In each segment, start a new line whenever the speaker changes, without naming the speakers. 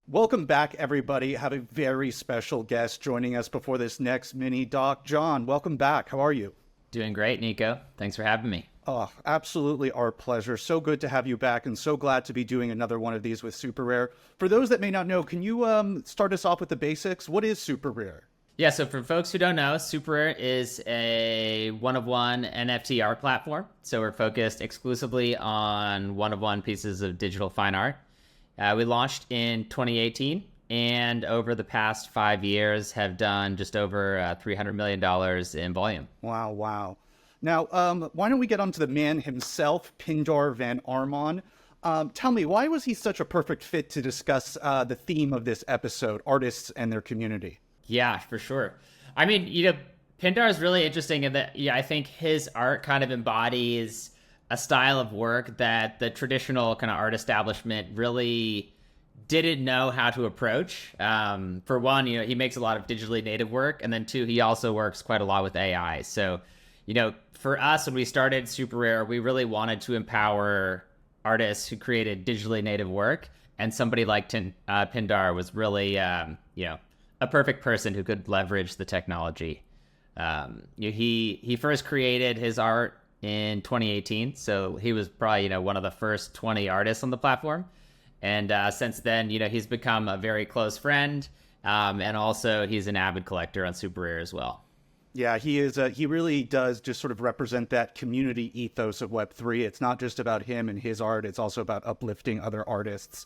Welcome back, everybody. I have a very special guest joining us before this next mini doc. John, welcome back. How are you?
Doing great, Nico. Thanks for having me.
Oh, absolutely our pleasure. So good to have you back and so glad to be doing another one of these with SuperRare. For those that may not know, can you start us off with the basics? What is SuperRare?
Yeah, so for folks who don't know, SuperRare is a one-of-one NFT art platform. So we're focused exclusively on one-of-one pieces of digital fine art. We launched in 2018, and over the past 5 years have done just over $300 million in volume.
Wow, wow. Now, why don't we get on to the man himself, Pindar Van Arman. Tell me, why was he such a perfect fit to discuss the theme of this episode, artists and their community?
Yeah, for sure. I mean, Pindar is really interesting in that, I think his art kind of embodies a style of work that the traditional kind of art establishment really didn't know how to approach. For one, he makes a lot of digitally native work, and then two, he also works quite a lot with AI. So, for us, when we started SuperRare, we really wanted to empower artists who created digitally native work, and somebody like Pindar was really, a perfect person who could leverage the technology. He first created his art in 2018, so he was probably one of the first 20 artists on the platform, and since then he's become a very close friend, and also he's an avid collector on SuperRare as well.
Yeah, he is. He really does just sort of represent that community ethos of Web3. It's not just about him and his art. It's also about uplifting other artists.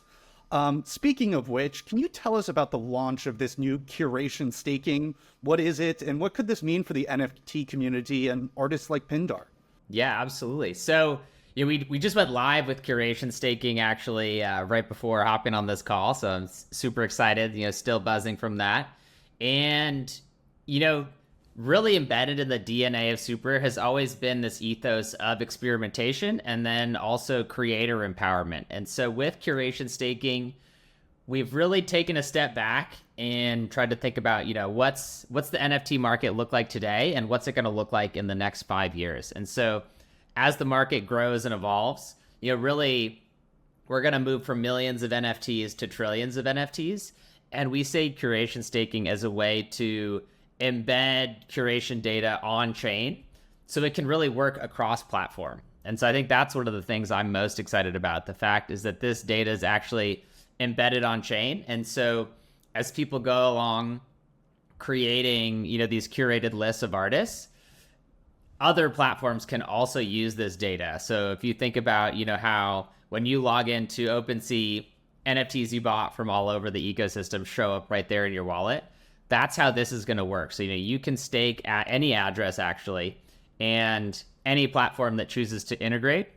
Speaking of which, can you tell us about the launch of this new Curation Staking? What is it, and what could this mean for the NFT community and artists like Pindar?
Yeah, absolutely. So we just went live with Curation Staking actually right before hopping on this call. So I'm super excited, still buzzing from that. And, really embedded in the DNA of Super has always been this ethos of experimentation and then also creator empowerment. And so with Curation Staking, we've really taken a step back and tried to think about, what's the NFT market look like today, and what's it going to look like in the next 5 years. And so as the market grows and evolves, really we're going to move from millions of NFTs to trillions of NFTs. And we say Curation Staking as a way to embed curation data on chain so it can really work across platform. And so I think that's one of the things I'm most excited about. The fact is that this data is actually embedded on chain. And so as people go along creating, these curated lists of artists, other platforms can also use this data. So if you think about, how when you log into OpenSea, NFTs you bought from all over the ecosystem show up right there in your wallet. That's how this is going to work. So, you can stake at any address actually, and any platform that chooses to integrate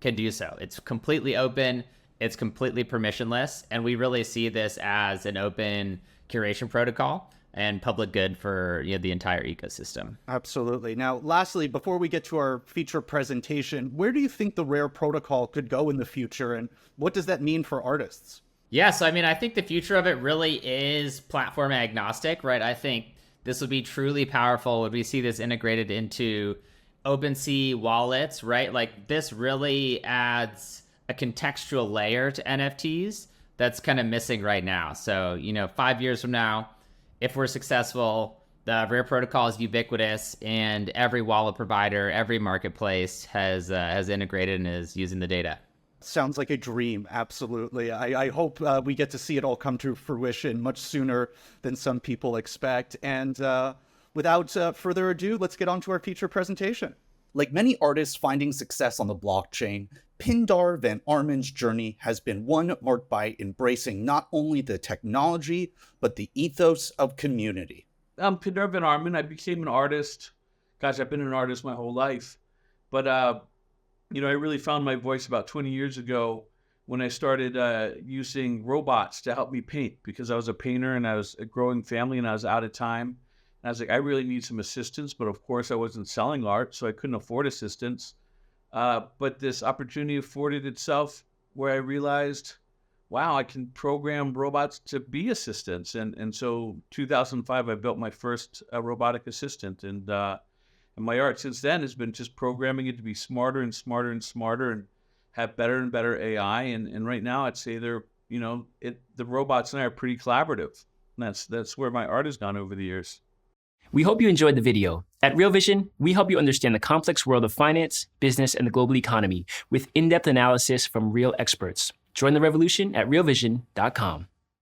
can do so. It's completely open. It's completely permissionless. And we really see this as an open curation protocol and public good for the entire ecosystem.
Absolutely. Now, lastly, before we get to our feature presentation, where do you think the Rare protocol could go in the future, and what does that mean for artists?
Yeah, so I think the future of it really is platform agnostic, right? I think this will be truly powerful when we see this integrated into OpenSea wallets, right? Like, this really adds a contextual layer to NFTs that's kind of missing right now. So, 5 years from now, if we're successful, the Rare protocol is ubiquitous, and every wallet provider, every marketplace has integrated and is using the data.
Sounds like a dream. Absolutely. I hope we get to see it all come to fruition much sooner than some people expect. And without further ado, let's get on to our feature presentation. Like many artists finding success on the blockchain, Pindar Van Arman's journey has been one marked by embracing not only the technology, but the ethos of community.
I'm Pindar Van Arman. I became an artist. Gosh, I've been an artist my whole life. But I really found my voice about 20 years ago when I started using robots to help me paint, because I was a painter and I was a growing family and I was out of time. And I was like, I really need some assistance. But of course, I wasn't selling art, so I couldn't afford assistance. But this opportunity afforded itself where I realized, wow, I can program robots to be assistants. And so 2005, I built my first robotic assistant. And my art since then has been just programming it to be smarter and smarter and smarter and have better and better AI. And right now, I'd say they're the robots and I are pretty collaborative. And that's where my art has gone over the years.
We hope you enjoyed the video. At Real Vision, we help you understand the complex world of finance, business, and the global economy with in-depth analysis from real experts. Join the revolution at realvision.com.